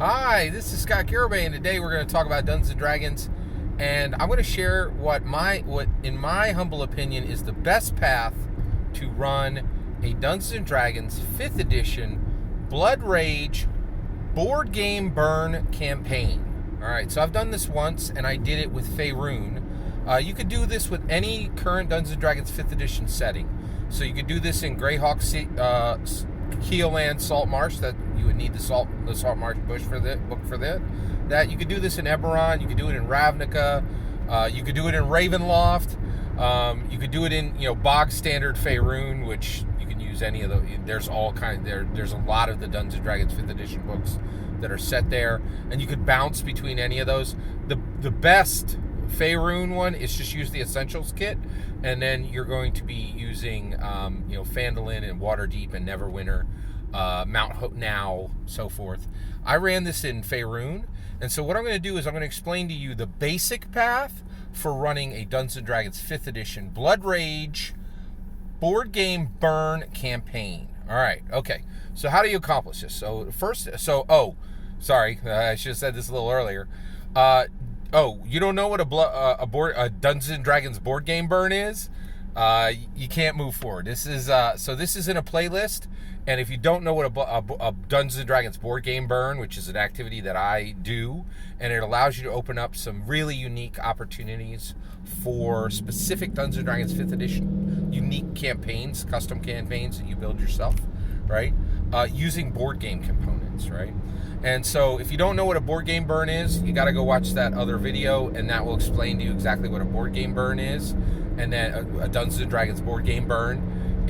Hi, this is Scott Garibay, and today we're going to talk about Dungeons & Dragons, and I'm going to share what in my humble opinion, is the best path to run a Dungeons & Dragons 5th edition Blood Rage board game burn campaign. Alright, so I've done this once, and I did it with Faerun. You could do this with any current Dungeons & Dragons 5th edition setting. So you could do this in Greyhawk Keelland Salt Marsh, that you would need the Salt Marsh book for that. That you could do this in Eberron, you could do it in Ravnica, you could do it in Ravenloft, you could do it in bog standard Faerun, which you can use any of the. There's a lot of the Dungeons and Dragons 5th edition books that are set there, and you could bounce between any of those. The best Faerun one is just use the Essentials kit, and then you're going to be using Phandalin and Waterdeep and Neverwinter, Mount Hope Now, so forth. I ran this in Faerun, and so what I'm going to do is I'm going to explain to you the basic path for running a Dungeons & Dragons 5th edition Blood Rage board game burn campaign. All right, okay. So how do you accomplish this? So first, sorry, I should have said this a little earlier. You don't know what a Dungeons & Dragons board game burn is? You can't move forward. This is in a playlist, and if you don't know what a Dungeons & Dragons board game burn, which is an activity that I do, and it allows you to open up some really unique opportunities for specific Dungeons & Dragons 5th edition unique campaigns, custom campaigns that you build yourself, right? Using board game components, right? And so if you don't know what a board game burn is, you got to go watch that other video, and that will explain to you exactly what a board game burn is, and then a Dungeons & Dragons board game burn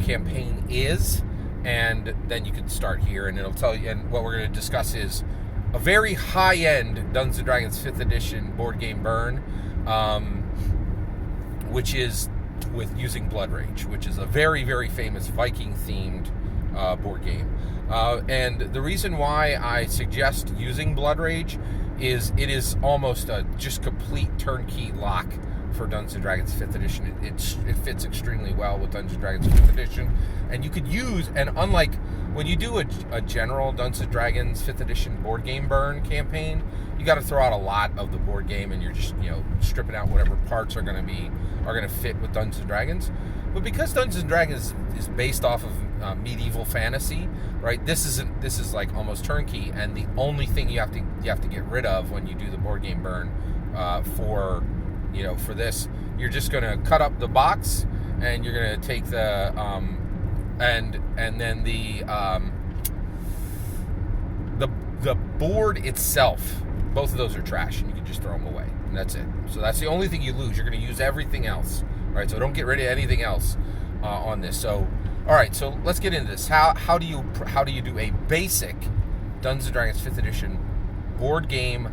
campaign is, and then you can start here, and it'll tell you. And what we're going to discuss is a very high-end Dungeons & Dragons 5th edition board game burn, which is with using Blood Rage, which is a very, very famous Viking-themed board game. And the reason why I suggest using Blood Rage is it is almost a just complete turnkey lock for Dungeons & Dragons 5th edition. It fits extremely well with Dungeons & Dragons 5th edition. And you could use, and unlike when you do a general Dungeons & Dragons 5th edition board game burn campaign, you got to throw out a lot of the board game, and you're just stripping out whatever parts are going to fit with Dungeons & Dragons. But because Dungeons & Dragons is based off of medieval fantasy, right? This is like almost turnkey, and the only thing you have to get rid of when you do the board game burn for this, you're just going to cut up the box, and you're going to take the and then the board itself. Both of those are trash, and you can just throw them away, and that's it. So that's the only thing you lose. You're going to use everything else, right? So don't get rid of anything else on this. So, all right. So let's get into this. How do you do a basic Dungeons & Dragons 5th edition board game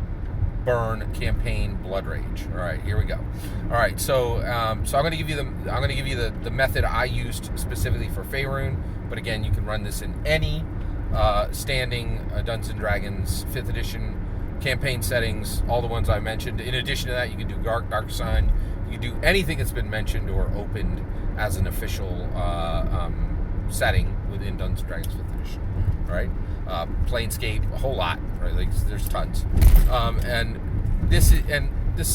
burn campaign Blood Rage? All right, here we go. All right. So I'm going to give you the method I used specifically for Faerun, but again, you can run this in any standing Dungeons & Dragons 5th edition campaign settings, all the ones I mentioned. In addition to that, you can do Dark Sun. You can do anything that's been mentioned or opened as an official setting within Dungeons & Dragons 5th edition. All right, Planescape, a whole lot. Right, like there's tons. And this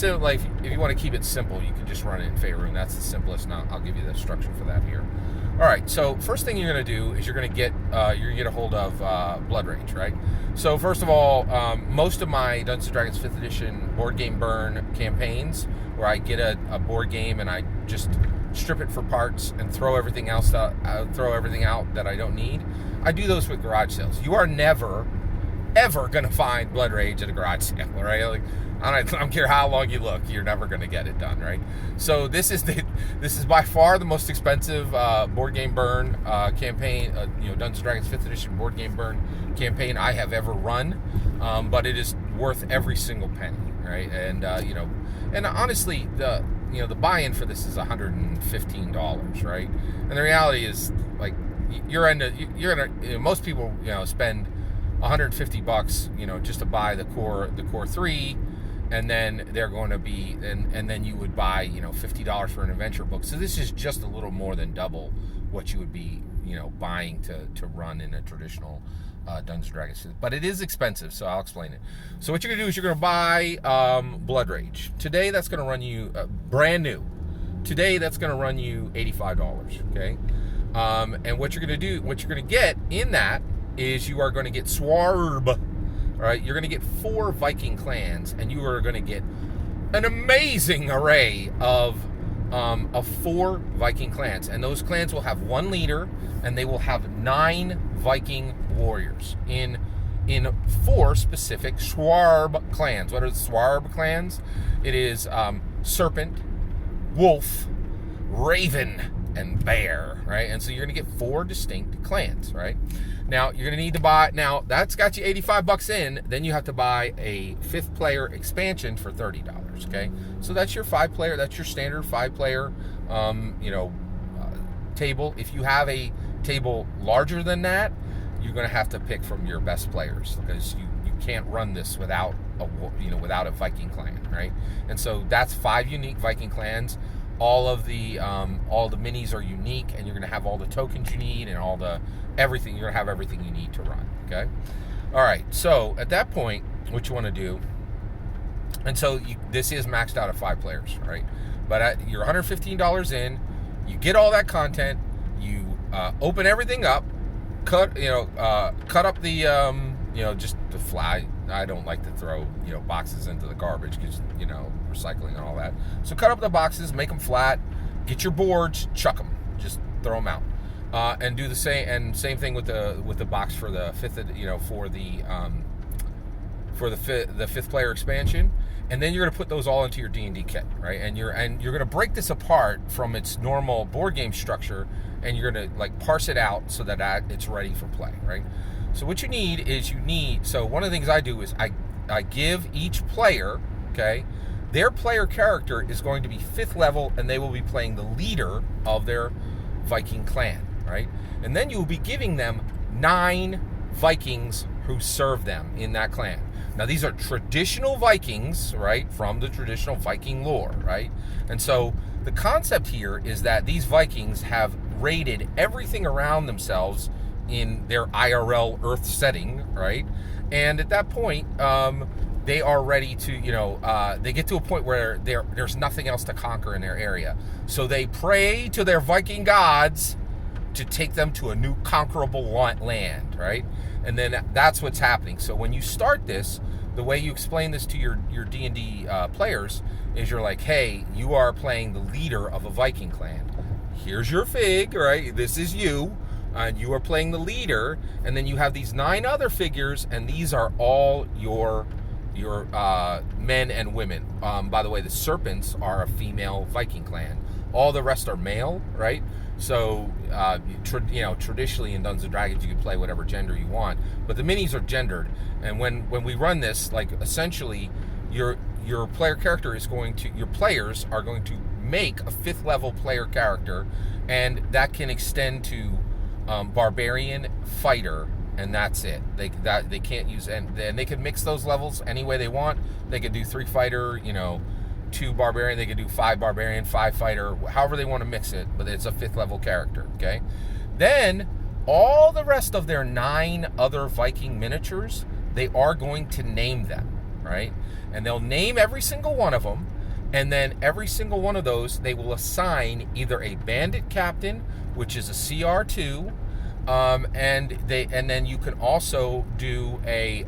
like if you want to keep it simple, you can just run it in Faerun. That's the simplest. Now I'll give you the structure for that here. All right, so first thing you're going to do is you're going to get a hold of Blood Rage, right? So first of all, most of my Dungeons & Dragons 5th edition board game burn campaigns, where I get a board game and I just strip it for parts and throw everything out that I don't need, I do those with garage sales. You are never, ever going to find Blood Rage at a garage sale, right? Like, I don't care how long you look, you're never going to get it done, right? So this is by far the most expensive board game burn campaign, Dungeons & Dragons 5th edition board game burn campaign I have ever run, but it is worth every single penny, right? And and honestly, the buy-in for this is $115, right? And the reality is, like, most people spend $150, just to buy the core 3. And then they're going to be, and then you would buy, $50 for an adventure book. So this is just a little more than double what you would be, buying to run in a traditional Dungeons and Dragons, but it is expensive, so I'll explain it. So what you're gonna do is you're gonna buy Blood Rage. Today that's gonna run you brand new. Today that's gonna run you $85. Okay, and what you're gonna get in that is you are going to get Swarb. All right, you're going to get 4 Viking clans, and you are going to get an amazing array of 4 Viking clans, and those clans will have 1 leader, and they will have 9 Viking warriors in 4 specific Swarb clans. What are the Swarb clans? It is Serpent, Wolf, Raven, and Bear, right? And so you're going to get 4 distinct clans, right? Now, you're going to need to buy, now that's got you $85 in, then you have to buy a 5th player expansion for $30, okay? So that's your 5-player, that's your standard 5-player, table. If you have a table larger than that, you're going to have to pick from your best players, because you can't run this without a Viking clan, right? And so that's 5 unique Viking clans. All the minis are unique, and you're going to have all the tokens you need and everything. You're going to have everything you need to run, okay? All right, so at that point, what you want to do, and so this is maxed out at 5 players, right? But you're $115 in, you get all that content, you open everything up, cut up the, just the fly. I don't like to throw, boxes into the garbage because, recycling and all that. So cut up the boxes, make them flat, get your boards, chuck them, just throw them out, and do the same. And same thing with the box for the 5th, for the 5th player expansion. And then you're going to put those all into your D&D kit, right? And you're going to break this apart from its normal board game structure, and you're going to parse it out so that it's ready for play, right? So what you need is so one of the things I do is I give each player, okay, their player character is going to be 5th level, and they will be playing the leader of their Viking clan, right? And then you will be giving them 9 Vikings who serve them in that clan. Now, these are traditional Vikings, right, from the traditional Viking lore, right? And so the concept here is that these Vikings have raided everything around themselves in their IRL Earth setting, right? And at that point, they are ready to, they get to a point where there's nothing else to conquer in their area. So they pray to their Viking gods to take them to a new conquerable land, right? And then that's what's happening. So when you start this, the way you explain this to your D&D players is you're like, hey, you are playing the leader of a Viking clan. Here's your fig, right? This is you. You are playing the leader, and then you have these 9 other figures, and these are all your men and women. By the way, the serpents are a female Viking clan. All the rest are male, right? So, traditionally in Dungeons and Dragons, you can play whatever gender you want, but the minis are gendered. And when we run this, essentially, your player character your players are going to make a 5th level player character, and that can extend to barbarian, fighter, and that's it. They can't use, and they can mix those levels any way they want. They could do 3 fighter, 2 barbarian. They could do 5 barbarian, 5 fighter, however they want to mix it. But it's a 5th level character. Okay. Then all the rest of their 9 other Viking miniatures, they are going to name them, right? And they'll name every single one of them, and then every single one of those they will assign either a bandit captain, which is a CR2. And then you can also do a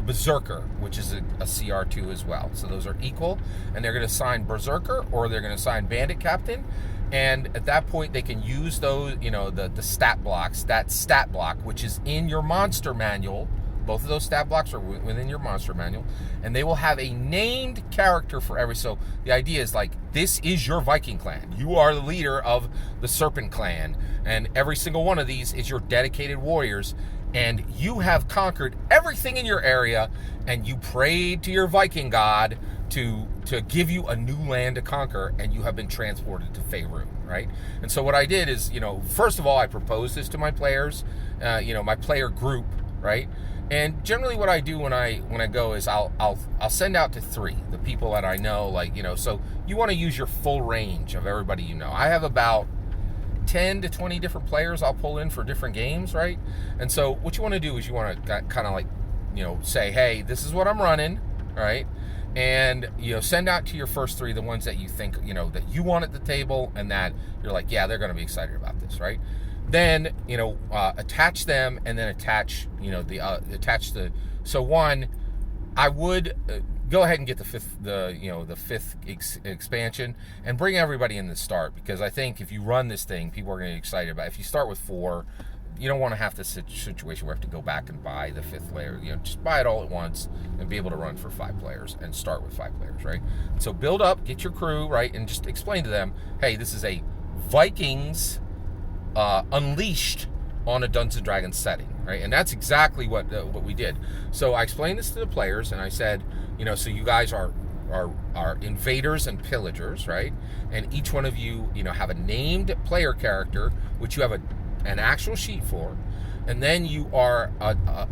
berserker, which is a CR2 as well. So those are equal, and they're going to assign berserker, or they're going to assign bandit captain. And at that point, they can use those, the stat blocks, that stat block, which is in your monster manual. Both of those stat blocks are within your monster manual, and they will have a named character for every. So the idea is this is your Viking clan. You are the leader of the Serpent clan, and every single one of these is your dedicated warriors, and you have conquered everything in your area, and you prayed to your Viking god to give you a new land to conquer, and you have been transported to Faerun, right? And so what I did is, first of all, I proposed this to my players, my player group, right? And generally what I do when I go is I'll send out to 3, the people that I know, so you want to use your full range of everybody you know. I have about 10 to 20 different players I'll pull in for different games, right? And so what you want to do is you want to kind of like, say, hey, this is what I'm running, right? And, send out to your first 3 the ones that you think, that you want at the table and that you're like, yeah, they're going to be excited about this, right? Then, attach them and then attach, so one, I would go ahead and get the fifth expansion and bring everybody in the start, because I think if you run this thing, people are going to be excited about it. If you start with 4, you don't want to have this situation where you have to go back and buy the 5th layer. Just buy it all at once and be able to run for 5 players and start with 5 players, right? So build up, get your crew, right, and just explain to them, hey, this is a Vikings Unleashed on a Dungeons & Dragons setting, right? And that's exactly what we did. So I explained this to the players, and I said, so you guys are invaders and pillagers, right? And each one of you, have a named player character, which you have an actual sheet for, and then you are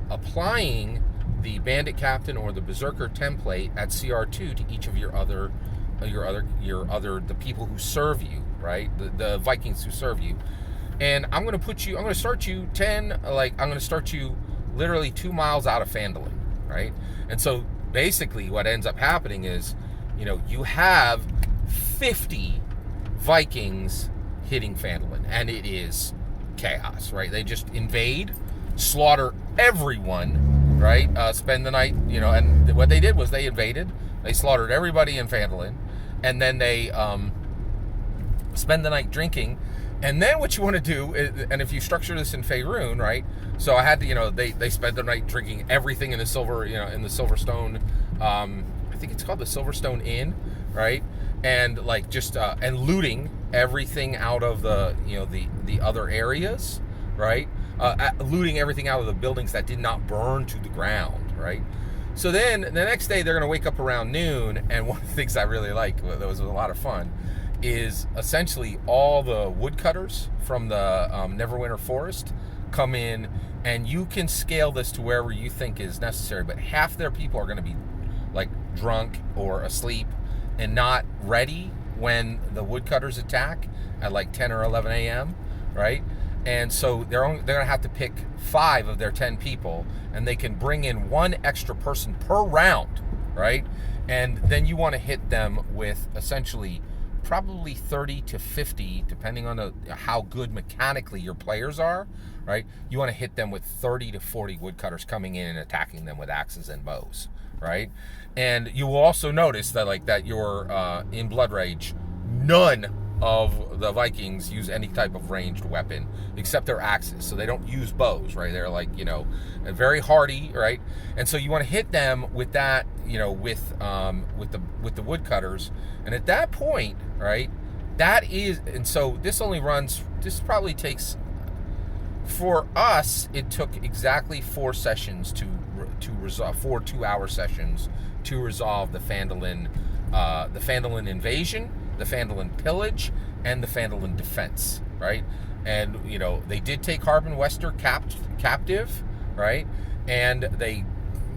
applying the bandit captain or the berserker template at CR2 to each of the people who serve you, right? The Vikings who serve you. And I'm going to start you literally 2 miles out of Phandalin, right? And so basically what ends up happening is, you have 50 Vikings hitting Phandalin, and it is chaos, right? They just invade, slaughter everyone, right? Spend the night, and what they did was they invaded, they slaughtered everybody in Phandalin, and then they spend the night drinking. And then what you want to do is, and if you structure this in Faerun, right? So I had to, they spent the night drinking everything in the Silverstone, I think it's called the Silverstone Inn, right? And like just and looting everything out of the the other areas, right? Looting everything out of the buildings that did not burn to the ground, right? So then the next day they're going to wake up around noon, and one of the things I really like, that was a lot of fun, is essentially all the woodcutters from the Neverwinter Forest come in, and you can scale this to wherever you think is necessary, but half their people are going to be like drunk or asleep and not ready when the woodcutters attack at like 10 or 11 a.m., right? And so they're going to have to pick 5 of their 10 people, and they can bring in 1 extra person per round, right? And then you want to hit them with essentially probably 30 to 50, depending on how good mechanically your players are, right? You want to hit them with 30 to 40 woodcutters coming in and attacking them with axes and bows, right? And you will also notice that you're in Blood Rage, none of the Vikings use any type of ranged weapon except their axes, so they don't use bows, right? They're like, very hardy, right? And so you want to hit them with that, with the woodcutters, and at that point, right, and so this probably takes, for us, it took exactly 4 sessions to resolve, 4 2-hour sessions to resolve the Phandalin invasion, the Phandalin pillage, and the Phandalin defense, right? And they did take Harbin Wester captive, right? And they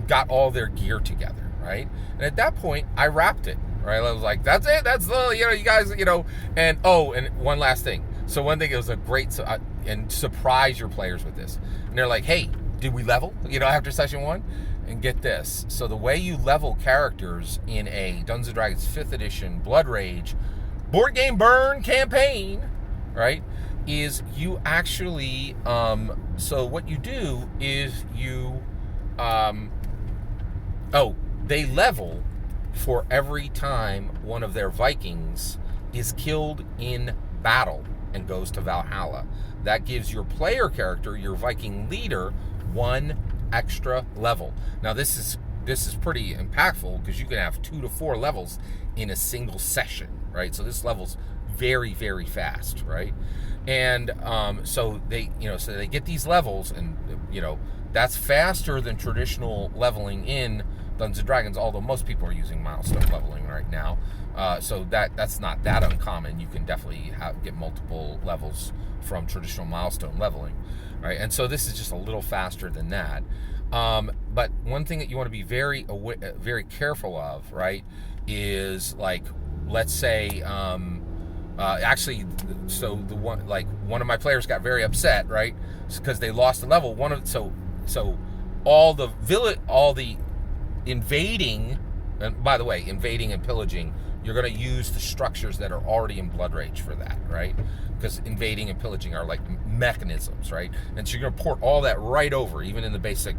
got all their gear together, right? And at that point, I wrapped it, right? I was like, that's it. That's the you guys, and and one last thing. So one thing, it was a great and surprise your players with this, and they're like, hey, did we level? After session 1. And get this. So the way you level characters in a Dungeons & Dragons 5th edition Blood Rage board game burn campaign, right, is you actually, so what you do is you, they level for every time one of their Vikings is killed in battle and goes to Valhalla. That gives your player character, your Viking leader, 1 extra level. Now this is pretty impactful, because you can have 2 to 4 levels in a single session, right? So this level's very, very fast, right? And so they get these levels, and that's faster than traditional leveling in Dungeons & Dragons, although most people are using milestone leveling right now. So that's not that uncommon. You can definitely get multiple levels from traditional milestone leveling, right? And so this is just a little faster than that. But one thing that you want to be very careful of, right, is like, let's say Actually, so one of my players got very upset, right? Because they lost a level. So all the invading, and by the way, invading and pillaging, you're going to use the structures that are already in Blood Rage for that, right? Because invading and pillaging are like mechanisms, right? And so you're going to port all that right over, even in the basic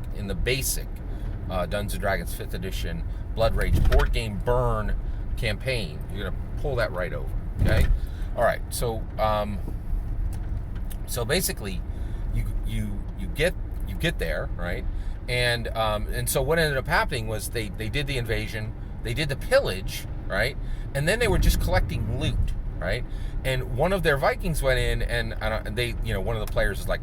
Dungeons and Dragons 5th edition Blood Rage board game burn campaign. You're going to pull that right over. Okay. All right. So basically, you get there, right? And so what ended up happening was they did the invasion, they did the pillage, right? And then they were just collecting loot, right? And one of their Vikings went in, and they, one of the players is like,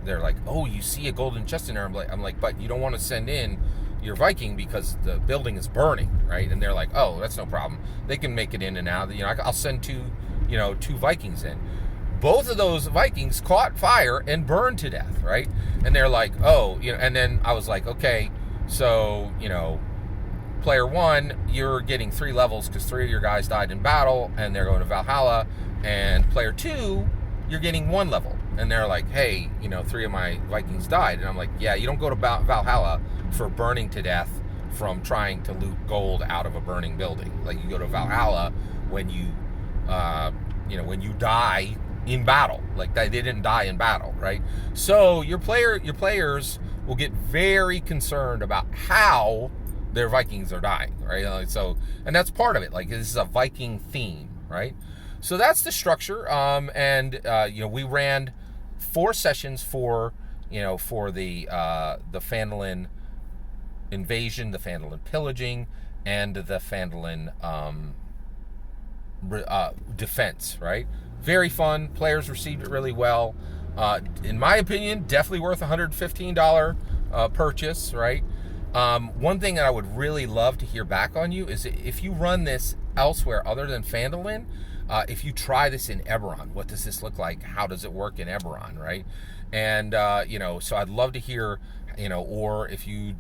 they're like, oh, you see a golden chest in there. I'm like, but you don't want to send in your Viking because the building is burning, right? And they're like, oh, that's no problem. They can make it in and out. I'll send two Vikings in. Both of those Vikings caught fire and burned to death, right? And they're like, oh, and then I was like, okay, so, player 1, you're getting 3 levels because 3 of your guys died in battle and they're going to Valhalla. And player 2, you're getting 1 level. And they're like, hey, 3 of my Vikings died. And I'm like, yeah, you don't go to Valhalla for burning to death from trying to loot gold out of a burning building. Like, you go to Valhalla when you die in battle. Like, they didn't die in battle, right? So your players will get very concerned about how their Vikings are dying, right? So, and that's part of it. Like, this is a Viking theme, right? So that's the structure. We ran 4 sessions for the Phandalin invasion, the Phandalin pillaging, and the Phandalin defense, right? Very fun. Players received it really well. In my opinion, definitely worth $115 purchase, right? One thing that I would really love to hear back on you is if you run this elsewhere other than Phandalin, if you try this in Eberron, what does this look like? How does it work in Eberron, right? And so I'd love to hear, or if you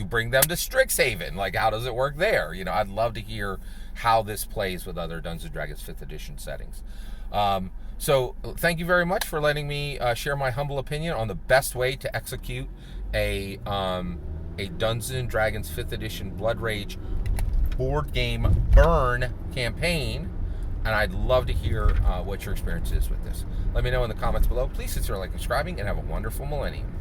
bring them to Strixhaven, like, how does it work there? I'd love to hear how this plays with other Dungeons & Dragons 5th edition settings. So thank you very much for letting me share my humble opinion on the best way to execute a Dungeons & Dragons 5th edition Blood Rage board game burn campaign. And I'd love to hear what your experience is with this. Let me know in the comments below. Please consider subscribing, and have a wonderful millennium.